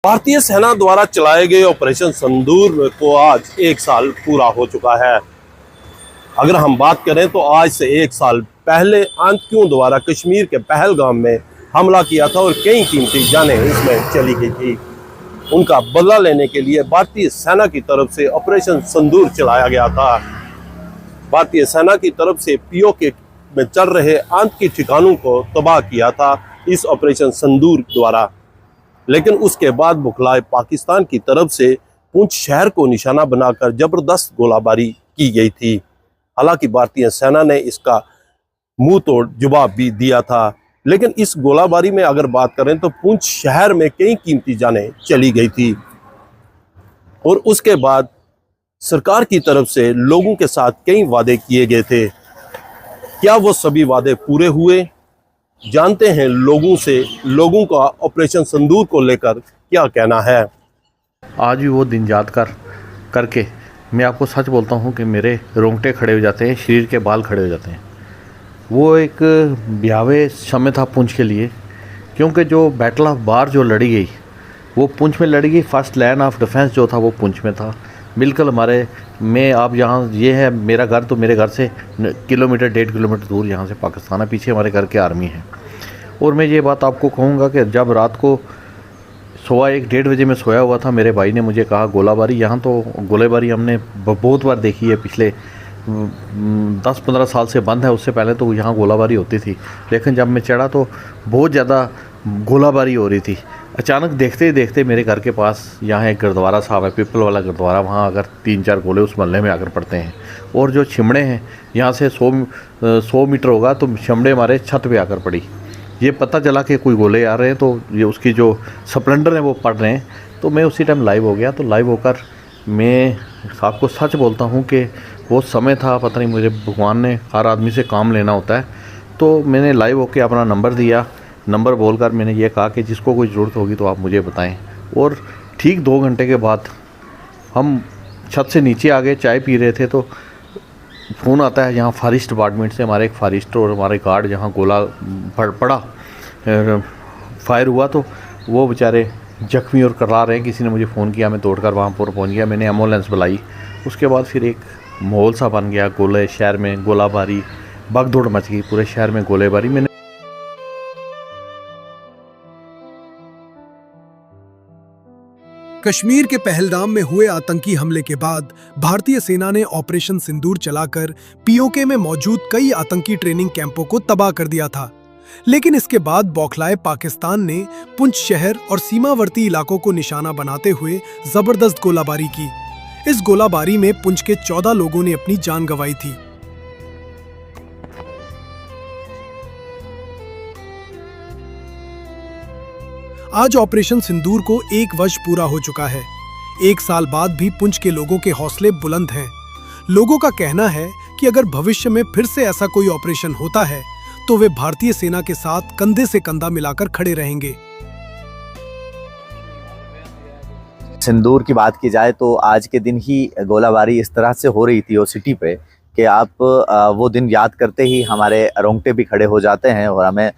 भारतीय सेना द्वारा चलाए गए ऑपरेशन सिंदूर को आज 1 साल पूरा हो चुका है। अगर हम बात करें तो आज से 1 साल पहले आतंकियों द्वारा कश्मीर के पहलगाम में हमला किया था और कई कीमती जानें इसमें चली गई थी। उनका बदला लेने के लिए भारतीय सेना की तरफ से ऑपरेशन सिंदूर चलाया गया था। भारतीय सेना की तरफ से पीओके में चल रहे आतंकी ठिकानों को तबाह किया था इस ऑपरेशन सिंदूर द्वारा। लेकिन उसके बाद बुखलाए पाकिस्तान की तरफ से पुंछ शहर को निशाना बनाकर जबरदस्त गोलाबारी की गई थी। हालांकि भारतीय सेना ने इसका मुंह तोड़ जवाब भी दिया था। लेकिन इस गोलाबारी में अगर बात करें तो पुंछ शहर में कई कीमती जानें चली गई थी और उसके बाद सरकार की तरफ से लोगों के साथ कई वादे किए गए थे। क्या वो सभी वादे पूरे हुए? जानते हैं लोगों से, लोगों का ऑपरेशन सिंदूर को लेकर क्या कहना है। आज भी वो दिन याद करके मैं आपको सच बोलता हूँ कि मेरे रोंगटे खड़े हो जाते हैं, शरीर के बाल खड़े हो जाते हैं। वो एक ब्यावे समय था पुंछ के लिए, क्योंकि जो बैटल ऑफ बार जो लड़ी गई वो पुंछ में लड़ी गई। फर्स्ट लाइन ऑफ डिफेंस जो था वो पुंछ में था। बिल्कुल हमारे में आप यहाँ ये है मेरा घर, तो मेरे घर से किलोमीटर 1.5 किलोमीटर दूर यहाँ से पाकिस्तान है, पीछे हमारे घर के आर्मी है। और मैं ये बात आपको कहूँगा कि जब रात को 1:15-1:30 बजे मैं सोया हुआ था, मेरे भाई ने मुझे कहा गोलाबारी, यहाँ तो गोलाबारी हमने बहुत बार देखी है, पिछले 10-15 साल से बंद है, उससे पहले तो यहाँ गोलाबारी होती थी। लेकिन जब मैं चढ़ा तो बहुत ज़्यादा गोलाबारी हो रही थी। अचानक देखते ही देखते मेरे घर के पास यहाँ एक गुरुद्वारा साहब है, पीपल वाला गुरुद्वारा, वहाँ अगर 3-4 गोले उस मोहल्ले में आकर पड़ते हैं। और जो छिमड़े हैं यहाँ से 100 मीटर होगा तो छिमड़े हमारे छत पे आकर पड़ी। ये पता चला कि कोई गोले आ रहे हैं, तो ये उसकी जो स्प्लेंडर है वो पड़ रहे हैं। तो मैं उसी टाइम लाइव हो गया। तो लाइव होकर मैं आपको सच बोलता हूँ कि वो समय था, पता नहीं मुझे भगवान ने हर आदमी से काम लेना होता है। तो मैंने लाइव होकर अपना नंबर दिया, नंबर बोलकर मैंने ये कहा कि जिसको कोई ज़रूरत होगी तो आप मुझे बताएं। और ठीक 2 घंटे के बाद हम छत से नीचे आ गए, चाय पी रहे थे, तो फ़ोन आता है यहाँ फॉरेस्ट डिपार्टमेंट से, हमारे एक फॉरेस्ट और हमारे गार्ड जहाँ गोला पड़ा फायर हुआ, तो वो बेचारे जख्मी और करा रहे हैं। किसी ने मुझे फ़ोन किया, मैं दौड़कर वहाँ पर पहुँच गया, मैंने एम्बुलेंस बुलाई। उसके बाद फिर एक माहौल सा बन गया, गोले शहर में, गोलाबारी, भगदौड़ मच गई पूरे शहर में, गोलेबारी। मैंने कश्मीर के पहलगाम में हुए आतंकी हमले के बाद भारतीय सेना ने ऑपरेशन सिंदूर चलाकर पीओके में मौजूद कई आतंकी ट्रेनिंग कैंपों को तबाह कर दिया था। लेकिन इसके बाद बौखलाए पाकिस्तान ने पुंछ शहर और सीमावर्ती इलाकों को निशाना बनाते हुए जबरदस्त गोलाबारी की। इस गोलाबारी में पुंछ के 14 लोगों ने अपनी जान गंवाई थी। आज ऑपरेशन सिंदूर को 1 वर्ष पूरा हो चुका है। 1 साल बाद भी पुंछ के लोगों के हौसले बुलंद हैं। लोगों का कहना है कि अगर भविष्य में फिर से ऐसा कोई ऑपरेशन होता है तो वे भारतीय सेना के साथ कंधे से कंधा मिलाकर खड़े रहेंगे। सिंदूर की बात की जाए तो आज के दिन ही गोलाबारी इस तरह से हो रही थी वो सिटी पे कि आप वो दिन याद करते ही हमारे रोंगटे भी खड़े हो जाते हैं और हमें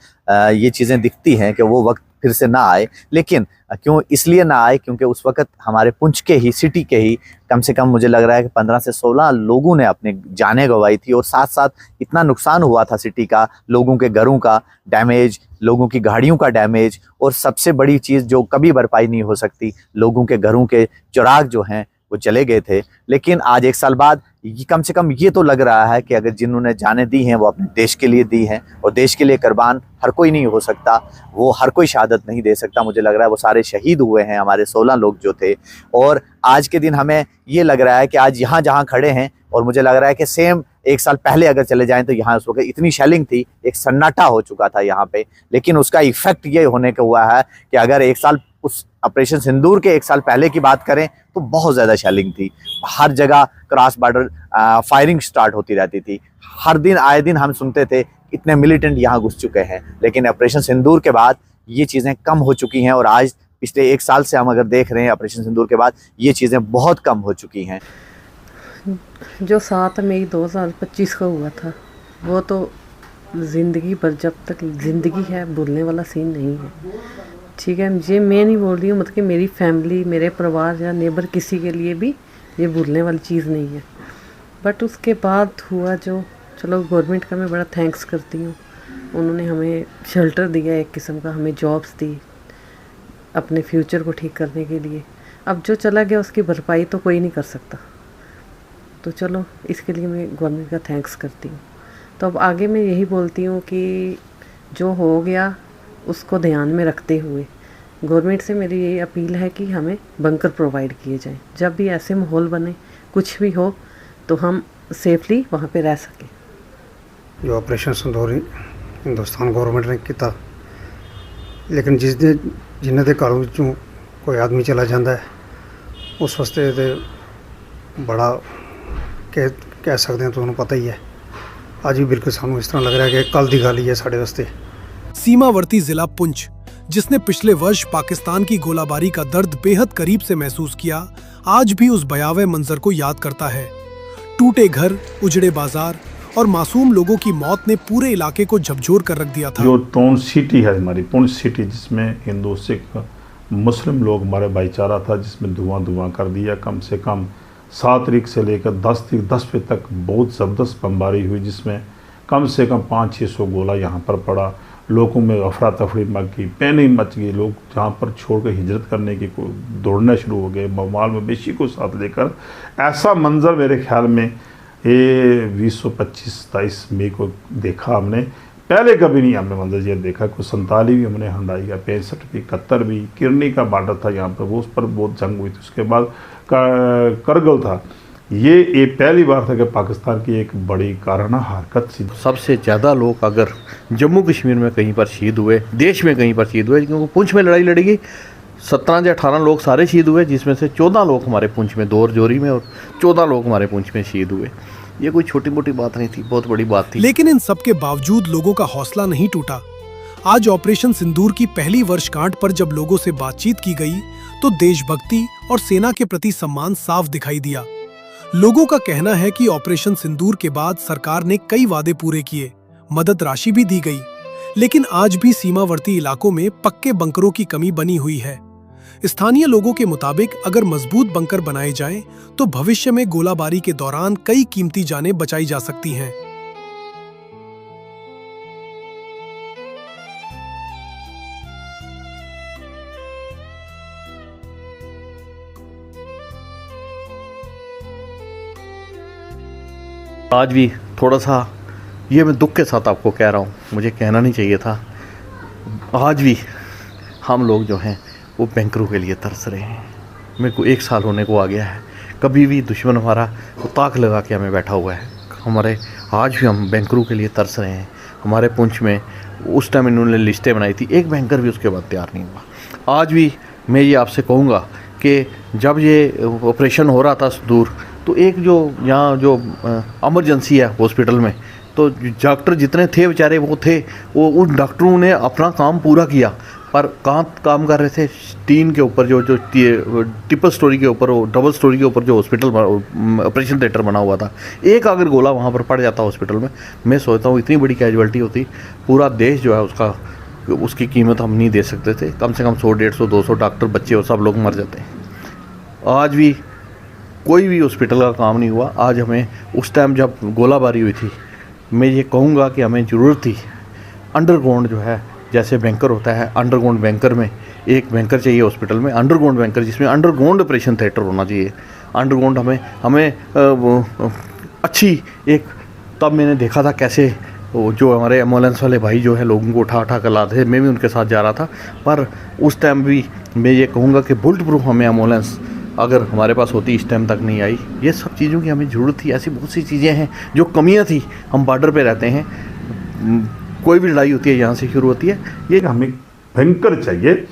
ये चीज़ें दिखती हैं कि वो वक्त फिर से ना आए। लेकिन क्यों इसलिए ना आए क्योंकि उस वक्त हमारे पुंछ के ही सिटी के ही कम से कम मुझे लग रहा है कि 15 से 16 लोगों ने अपने जानें गंवाई थी। और साथ साथ इतना नुकसान हुआ था सिटी का, लोगों के घरों का डैमेज, लोगों की गाड़ियों का डैमेज, और सबसे बड़ी चीज़ जो कभी भरपाई नहीं हो सकती, लोगों के घरों के चिराग जो हैं वो चले गए थे। लेकिन आज 1 साल बाद कम से कम ये तो लग रहा है कि अगर जिन्होंने जानें दी हैं वो अपने देश के लिए दी हैं, और देश के लिए कुर्बान हर कोई नहीं हो सकता, वो हर कोई शहादत नहीं दे सकता। मुझे लग रहा है वो सारे शहीद हुए हैं, हमारे 16 लोग जो थे। और आज के दिन हमें ये लग रहा है कि आज यहाँ जहाँ खड़े हैं, और मुझे लग रहा है कि सेम 1 साल पहले अगर चले जाएं तो यहाँ उस वक्त इतनी शेलिंग थी, एक सन्नाटा हो चुका था यहाँ पे। लेकिन उसका इफेक्ट ये होने का हुआ है कि अगर 1 साल उस ऑपरेशन सिंदूर के 1 साल पहले की बात करें तो बहुत ज़्यादा शेलिंग थी। हर जगह क्रॉस बॉर्डर फायरिंग स्टार्ट होती रहती थी। हर दिन आए दिन हम सुनते थे इतने मिलिटेंट यहाँ घुस चुके हैं। लेकिन ऑपरेशन सिंदूर के बाद ये चीज़ें कम हो चुकी हैं, और आज पिछले 1 साल से हम अगर देख रहे हैं ऑपरेशन सिंदूर के बाद ये चीज़ें बहुत कम हो चुकी हैं। जो 7 मई 2025 को हुआ था वो तो ज़िंदगी भर, जब तक ज़िंदगी है, भूलने वाला सीन नहीं है। ठीक है, ये मैं नहीं बोल रही हूँ, मतलब कि मेरी फैमिली, मेरे परिवार या नेबर किसी के लिए भी ये भूलने वाली चीज़ नहीं है। बट उसके बाद हुआ जो, चलो गवर्नमेंट का मैं बड़ा थैंक्स करती हूँ, उन्होंने हमें शेल्टर दिया, एक किस्म का हमें जॉब्स दी अपने फ्यूचर को ठीक करने के लिए। अब जो चला गया उसकी भरपाई तो कोई नहीं कर सकता, तो चलो इसके लिए मैं गवर्नमेंट का थैंक्स करती हूँ। तो अब आगे मैं यही बोलती हूँ कि जो हो गया उसको ध्यान में रखते हुए गवर्नमेंट से मेरी यही अपील है कि हमें बंकर प्रोवाइड किए जाएं। जब भी ऐसे माहौल बने, कुछ भी हो, तो हम सेफली वहाँ पे रह सकें। जो ऑपरेशन सिंदूर हिंदुस्तान गवर्नमेंट ने किया, लेकिन जिस दिन जिन्हें के घरों विचों कोई आदमी चला जाता है उस वास्ते तो बड़ा कह सकते हैं, तुहानूं पता ही है। आज भी बिल्कुल सानूं इस तरह लग रहा है कि कल की गल ही है साढ़े वास्ते। सीमावर्ती जिला पुंछ, जिसने पिछले वर्ष पाकिस्तान की गोलाबारी का दर्द बेहद करीब से महसूस किया, आज भी उस भयावह मंजर को याद करता है। टूटे घर, उजड़े बाजार और मासूम लोगों की मौत ने पूरे इलाके को झकझोर कर रख दिया था। जो टोन सिटी है हमारी पुंछ सिटी, जिसमें हिंदू सिख मुस्लिम लोग हमारे भाईचारा था, जिसमें धुआं कर दिया। कम से कम 7 तारीख से लेकर 10 बजे तक बहुत ज़बरदस्त बमबारी हुई, जिसमें कम से कम 500-600 गोला यहाँ पर पड़ा। लोगों में अफरा तफरी मच गई, पैनिक मच गई। लोग जहाँ पर छोड़कर हिजरत करने की दौड़ना शुरू हो गए, माल मवेशी को साथ लेकर। ऐसा मंजर मेरे ख्याल में ये 20-25-27 मई को देखा हमने। पहले कभी नहीं हमने मंजर ये देखा। कुछ 47 भी हमने हंडाई का, 65 भी, 71 भी। किरनी का बॉर्डर था यहाँ पर, वो उस पर बहुत जंग हुई थी। उसके बाद करगिल था। ये पहली बार था कि पाकिस्तान की एक बड़ी काराना हरकत थी। सबसे ज़्यादा लोग अगर जम्मू कश्मीर में कहीं पर शहीद हुए, देश में कहीं पर शहीद हुए, क्योंकि पुंछ में लड़ाई लड़ी गई, 17 या 18 लोग सारे शहीद हुए, जिसमें से 14 लोग हमारे पुंछ में, दौर जोरी में, और 14 लोग हमारे पुंछ में शहीद हुए। ये कोई छोटी मोटी बात नहीं थी, बहुत बड़ी बात थी। लेकिन इन सब के बावजूद लोगों का हौसला नहीं टूटा। आज ऑपरेशन सिंदूर की पहली वर्षगांठ पर जब लोगों से बातचीत की गई तो देशभक्ति और सेना के प्रति सम्मान साफ दिखाई दिया। लोगों का कहना है कि ऑपरेशन सिंदूर के बाद सरकार ने कई वादे पूरे किए, मदद राशि भी दी गई, लेकिन आज भी सीमावर्ती इलाकों में पक्के बंकरों की कमी बनी हुई है। स्थानीय लोगों के मुताबिक अगर मजबूत बंकर बनाए जाएं, तो भविष्य में गोलाबारी के दौरान कई कीमती जानें बचाई जा सकती हैं। आज भी थोड़ा सा, ये मैं दुख के साथ आपको कह रहा हूँ, मुझे कहना नहीं चाहिए था, आज भी हम लोग जो हैं वो बैंकरों के लिए तरस रहे हैं। मेरे को 1 साल होने को आ गया है, कभी भी दुश्मन हमारा वो ताक लगा के हमें बैठा हुआ है। हमारे आज भी हम बैंकरों के लिए तरस रहे हैं। हमारे पुंछ में उस टाइम इन्होंने लिस्टें बनाई थी, एक बैंकर भी उसके बाद तैयार नहीं हुआ। आज भी मैं ये आपसे कहूँगा कि जब ये ऑपरेशन हो रहा था दूर, तो एक जो यहाँ जो इमरजेंसी है हॉस्पिटल में, तो डॉक्टर जितने थे बेचारे वो थे, वो उन डॉक्टरों ने अपना काम पूरा किया, पर कहाँ काम कर रहे थे? टीन के ऊपर, जो ट्रिपल स्टोरी के ऊपर, वो डबल स्टोरी के ऊपर जो हॉस्पिटल ऑपरेशन थिएटर बना हुआ था। एक अगर गोला वहाँ पर पड़ जाता हॉस्पिटल में, मैं सोचता हूँ इतनी बड़ी कैजुअलिटी होती, पूरा देश जो है उसकी कीमत हम नहीं दे सकते थे। कम से कम 100-150-200 डॉक्टर, बच्चे और सब लोग मर जाते हैं। आज भी कोई भी हॉस्पिटल का काम नहीं हुआ। आज हमें उस टाइम जब गोलाबारी हुई थी, मैं ये कहूँगा कि हमें ज़रूरत थी अंडरग्राउंड जो है, जैसे बैंकर होता है, अंडरग्राउंड बैंकर में एक बैंकर चाहिए हॉस्पिटल में, अंडरग्राउंड बैंकर जिसमें अंडरग्राउंड ऑपरेशन थिएटर होना चाहिए। अंडरग्राउंड हमें अच्छी एक, तब मैंने देखा था कैसे जो हमारे एम्बुलेंस वाले भाई जो है लोगों को उठा कर लाते थे, मैं भी उनके साथ जा रहा था। पर उस टाइम भी मैं ये कहूँगा कि बुलेट प्रूफ हमें एम्बुलेंस अगर हमारे पास होती इस टाइम तक नहीं आई। ये सब चीज़ों की हमें ज़रूरत थी। ऐसी बहुत सी चीज़ें हैं जो कमियां थी। हम बॉर्डर पे रहते हैं, कोई भी लड़ाई होती है यहाँ से शुरू होती है। ये हमें बैंकर चाहिए,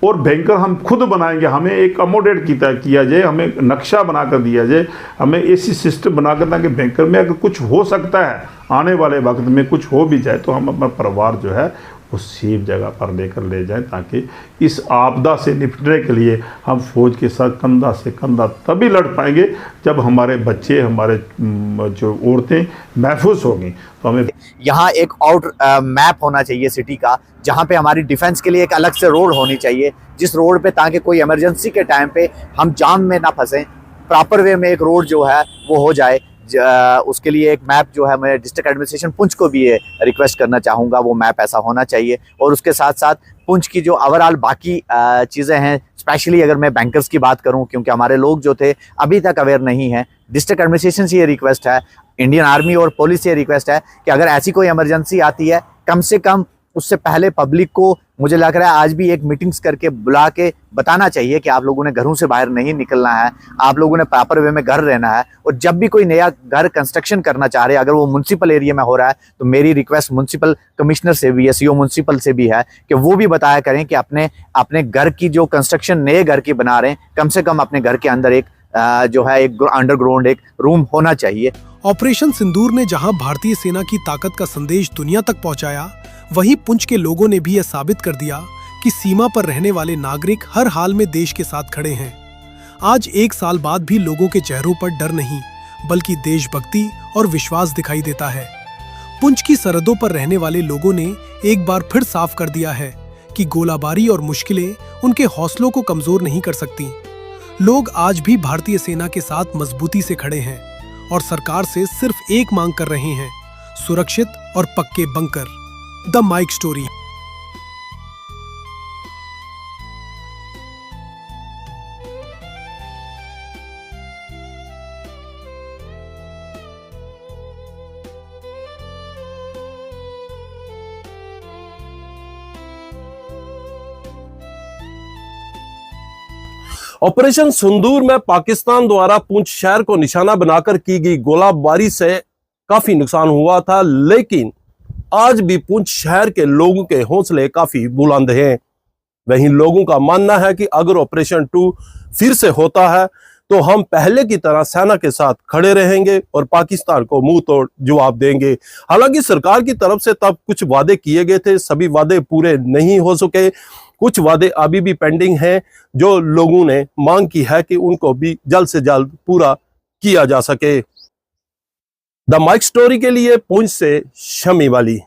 और बैंकर हम खुद बनाएंगे। हमें एक अकोमोडेट किया जाए, हमें नक्शा बना कर दिया जाए, हमें ऐसी सिस्टम बना कर, ताकि बैंकर में अगर कुछ हो सकता है आने वाले वक्त में, कुछ हो भी जाए, तो हम अपना परिवार जो है उस सेफ जगह पर लेकर ले जाएं, ताकि इस आपदा से निपटने के लिए हम फौज के साथ कंधा से कंधा तभी लड़ पाएंगे जब हमारे बच्चे, हमारे जो औरतें महफूज होंगी। तो हमें यहाँ एक आउट मैप होना चाहिए सिटी का, जहाँ पे हमारी डिफेंस के लिए एक अलग से रोड होनी चाहिए, जिस रोड पे ताकि कोई इमरजेंसी के टाइम पे हम जाम में ना फंसें, प्रॉपर वे में एक रोड जो है वो हो जाए। उसके लिए एक मैप जो है, मैं डिस्ट्रिक्ट एडमिनिस्ट्रेशन पुंछ को भी ये रिक्वेस्ट करना चाहूँगा, वो मैप ऐसा होना चाहिए। और उसके साथ साथ पुंछ की जो ओवरऑल बाकी चीज़ें हैं, स्पेशली अगर मैं बैंकर्स की बात करूं, क्योंकि हमारे लोग जो थे अभी तक अवेयर नहीं है, डिस्ट्रिक्ट एडमिनिस्ट्रेशन से ये रिक्वेस्ट है, इंडियन आर्मी और पुलिस से ये रिक्वेस्ट है कि अगर ऐसी कोई इमरजेंसी आती है, कम से कम उससे पहले पब्लिक को, मुझे लग रहा है आज भी एक मीटिंग्स करके बुला के बताना चाहिए कि आप लोगों ने घरों से बाहर नहीं निकलना है, आप लोगों ने प्रॉपर वे में घर रहना है। और जब भी कोई नया घर कंस्ट्रक्शन करना चाह रहे हैं, अगर वो म्युनिसिपल एरिया में हो रहा है, तो मेरी रिक्वेस्ट म्युनिसिपल कमिश्नर से भी, सीओ म्युनिसिपल से भी है कि वो भी बताया करें कि अपने घर की जो कंस्ट्रक्शन नए घर की बना रहे हैं, कम से कम अपने घर के अंदर एक जो है एक अंडरग्राउंड एक रूम होना चाहिए। ऑपरेशन सिंदूर ने जहां भारतीय सेना की ताकत का संदेश दुनिया तक पहुंचाया, वहीं पुंछ के लोगों ने भी यह साबित कर दिया कि सीमा पर रहने वाले नागरिक हर हाल में देश के साथ खड़े हैं। आज 1 साल बाद भी लोगों के चेहरों पर डर नहीं, बल्कि देशभक्ति और विश्वास दिखाई देता है। पुंछ की सरहदों पर रहने वाले लोगों ने एक बार फिर साफ कर दिया है कि गोलाबारी और मुश्किलें उनके हौसलों को कमजोर नहीं कर सकती। लोग आज भी भारतीय सेना के साथ मजबूती से खड़े हैं और सरकार से सिर्फ एक मांग कर रहे हैं, सुरक्षित और पक्के bunker. The mic story. Operation Sindoor में पाकिस्तान द्वारा पुंछ शहर को निशाना बनाकर की गई गोलाबारी से काफी नुकसान हुआ था, लेकिन आज भी पुंछ शहर के लोगों के हौसले काफी बुलंद हैं। वहीं लोगों का मानना है कि अगर ऑपरेशन 2 फिर से होता है तो हम पहले की तरह सेना के साथ खड़े रहेंगे और पाकिस्तान को मुंह तोड़ जवाब देंगे। हालांकि सरकार की तरफ से तब कुछ वादे किए गए थे, सभी वादे पूरे नहीं हो सके। कुछ वादे अभी भी पेंडिंग हैं जो लोगों ने मांग की है कि उनको भी जल्द से जल्द पूरा किया जा सके। द माइक स्टोरी के लिए पुंछ से शमी वाली।